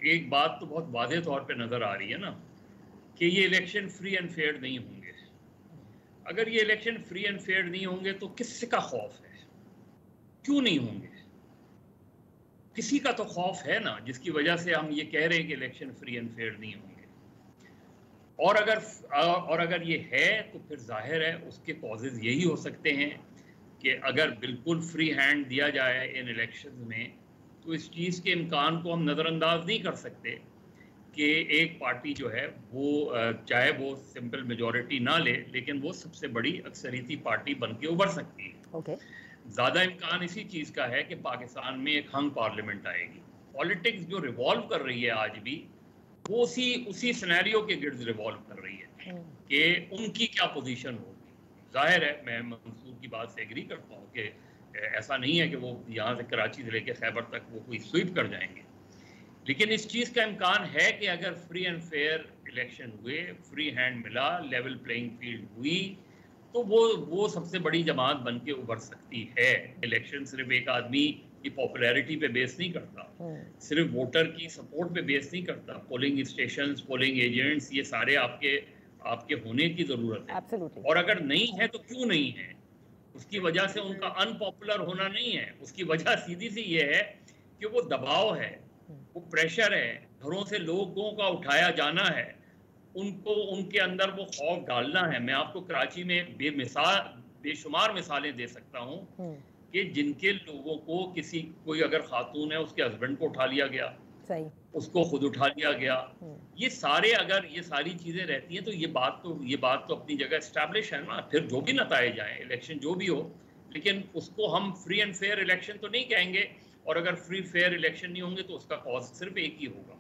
एक बात तो बहुत वाज़ेह तौर पे नज़र आ रही है ना कि ये इलेक्शन फ्री एंड फेयर नहीं होंगे। अगर ये इलेक्शन फ्री एंड फेयर नहीं होंगे तो किससे का खौफ है? क्यों नहीं होंगे? किसी का तो खौफ है ना, जिसकी वजह से हम ये कह रहे हैं कि इलेक्शन फ्री एंड फेयर नहीं होंगे। और अगर ये है तो फिर जाहिर है उसके कॉजेज़ यही हो सकते हैं कि अगर बिल्कुल फ्री हैंड दिया जाए इन इलेक्शंस में, तो इस चीज़ के इम्कान को हम नज़रअंदाज नहीं कर सकते कि एक पार्टी जो है वो चाहे वो सिंपल मेजॉरिटी ना ले, लेकिन वो सबसे बड़ी अक्सरियती पार्टी बन के उभर सकती है। ज़्यादा इम्कान इसी चीज़ का है कि पाकिस्तान में एक हंग पार्लियामेंट आएगी। पॉलिटिक्स जो रिवॉल्व कर रही है आज भी, वो उसी सिनेरियो के गिर्द रिवॉल्व कर रही है कि उनकी क्या पोजीशन होगी। जाहिर है मैं मंसूर की बात से एग्री करता हूँ कि ऐसा नहीं है कि वो यहाँ से कराची से लेकर खैबर तक वो कोई स्वीप कर जाएंगे, लेकिन इस चीज़ का इम्कान है कि अगर फ्री एंड फेयर इलेक्शन हुए, फ्री हैंड मिला, लेवल प्लेइंग फील्ड हुई, तो वो सबसे बड़ी जमात बन के उभर सकती है। इलेक्शन सिर्फ एक आदमी की पॉपुलैरिटी पे बेस नहीं करता, सिर्फ वोटर की सपोर्ट पे बेस नहीं करता। पोलिंग स्टेशंस, पोलिंग एजेंट्स, ये सारे आपके होने की जरूरत है। और अगर नहीं है तो क्यों नहीं है? उसकी वजह से उनका अनपॉपुलर होना नहीं है, उसकी वजह सीधी सी ये है कि वो दबाव है, वो प्रेशर है, घरों से लोगों का उठाया जाना है, उनको उनके अंदर वो खौफ डालना है। मैं आपको कराची में बेशुमार मिसालें दे सकता हूँ कि जिनके लोगों को कोई अगर खातून है उसके हस्बैंड को उठा लिया गया, उसको खुद उठा लिया गया। ये सारी चीजें रहती हैं तो ये बात तो अपनी जगह एस्टैब्लिश है ना। फिर जो भी नताइज आए, इलेक्शन जो भी हो, लेकिन उसको हम फ्री एंड फेयर इलेक्शन तो नहीं कहेंगे। और अगर फ्री फेयर इलेक्शन नहीं होंगे तो उसका कॉज सिर्फ एक ही होगा,